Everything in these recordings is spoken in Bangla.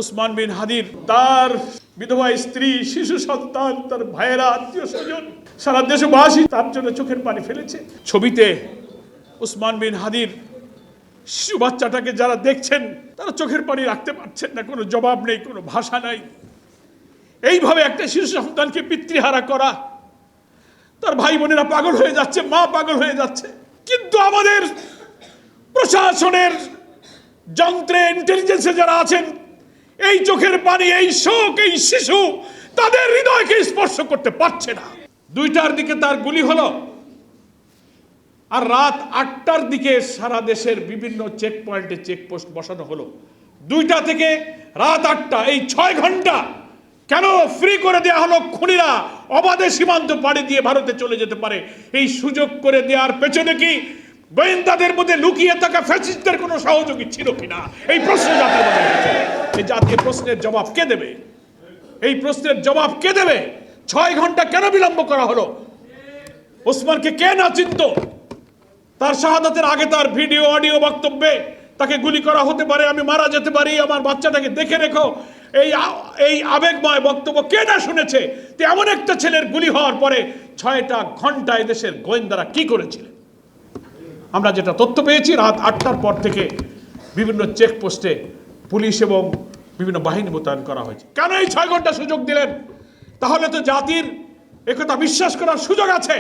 উসমান বিন হাদির তার বিধবা স্ত্রী, শিশু সন্তান, তার ভাইয়েরা, আত্মীয় স্বজন, সারা দেশবাসী তার জন্য চোখের পানি ফেলেছে। ছবিতে উসমান বিন হাদির শিশু বাচ্চাটাকে যারা দেখছেন তারা চোখের পানি রাখতে পারছেন না, কোনো জবাব নেই, কোনো ভাষা নাই। এইভাবে একটা শিশু সন্তানকে পিতৃহারা করা, তার ভাই বোনেরা পাগল হয়ে যাচ্ছে, মা পাগল হয়ে যাচ্ছে। কিন্তু আমাদের প্রশাসনের যন্ত্রে, ইন্টেলিজেন্সে যারা আছেন, এই চোখের পানি, এই শোক, এই শিশু তাদের হৃদয়কে স্পর্শ করতে পারছে না। 2টার দিকে তার গুলি হলো, আর রাত 8টার দিকে সারা দেশের বিভিন্ন চেক পয়েন্টে চেকপোস্ট বসানো হলো। 2টা থেকে রাত 8টা, এই 6 ঘন্টা কেন ফ্রি করে দেওয়া হলো? খুনিরা অবাধে সীমান্ত পাড়ি দিয়ে ভারতে চলে যেতে পারে। এই সুযোগ করে দেওয়ার পেছনে কি গোয়েন্দাদের মধ্যে লুকিয়ে থাকা ফ্যাসিস্টদের কোনো সহযোগী ছিল কিনা? এই প্রশ্ন জাতির মধ্যে আছে। এই জাতীয় প্রশ্নের জবাব কে দেবে? এই প্রশ্নের জবাব কে দেবে? 6 ঘন্টা কেন বিলম্ব করা হলো? ওসমানকে কে না চিনত? তার শাহাদাতের আগে তার ভিডিও, অডিও বক্তব্যে তাকে গুলি করা হতে পারে, আমি মারা যেতে পারি, আমার বাচ্চাটাকে দেখে রেখো, এই আবেগময় বক্তব্য কে না শুনেছে? তো এমন একটা ছেলের গুলি হওয়ার পরে 6টা ঘন্টায় দেশের গোয়েন্দারা কি করেছিলেন? আমরা যেটা তথ্য পেয়েছি, রাত 8টার পর থেকে বিভিন্ন চেকপোস্টে পুলিশ এবং বিভিন্ন বাহিনী মোতায়েন করা হয়েছে। কেন এই 6 ঘন্টা সুযোগ দিলেন? তাহলে তো জাতির একথা বিশ্বাস করার সুযোগ আছে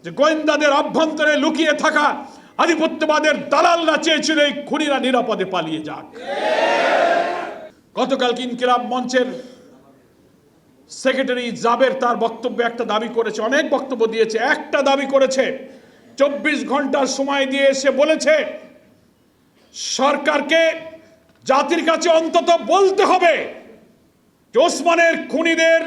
যে গোয়েন্দাদের অভ্যন্তরে লুকিয়ে থাকা আধিপত্যবাদের দালালরা চেয়েছিল এই খুনিরা নিরাপদে পালিয়ে যাক। গতকাল ইনকিলাব মঞ্চের সেক্রেটারি জাবের তার বক্তব্যে একটা দাবি করেছে, অনেক বক্তব্য দিয়েছে, একটা দাবি করেছে, 24 ঘন্টার সময় দিয়ে এসে বলেছে সরকারকে জাতির কাছে অন্তত বলতে হবে যে ওসমানের খুনিদের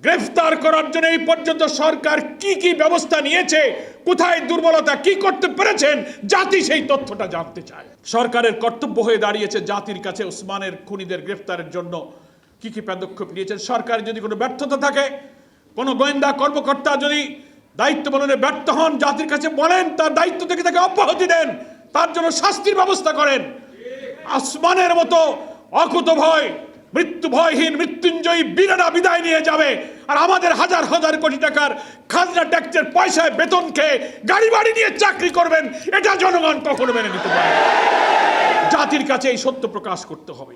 গ্রেফতার করার জন্য এই পর্যন্ত সরকার কি কি ব্যবস্থা নিয়েছে, কোথায় দুর্বলতা, কি করতে পেরেছেন, জাতি সেই তথ্যটা জানতে চায়। সরকারের কর্তব্য হয়ে দাঁড়িয়েছে জাতির কাছে ওসমানের খুনিদের গ্রেফতারের জন্য কি কি পদক্ষেপ নিয়েছেন। সরকার যদি কোনো ব্যর্থতা থাকে, কোনো গোয়েন্দা কর্মকর্তা যদি দায়িত্ব পালনে ব্যর্থ হন, জাতির কাছে বলেন, তার দায়িত্ব থেকে তাকে অব্যাহতি দেন, তার জন্য শাস্তির ব্যবস্থা করেন। ওসমানের মতো অকুতভয়, মৃত্যু ভয়হীন, মৃত্যুঞ্জয়ী বীরেরা বিদায় নিয়ে যাবে, আর আমাদের হাজার হাজার কোটি টাকার খাজনা ট্যাক্সের পয়সায় বেতন খেয়ে গাড়ি বাড়ি নিয়ে চাকরি করবেন, এটা জনগণ কখনো মেনে নিতে পারে না। জাতির কাছে এই সত্য প্রকাশ করতে হবে।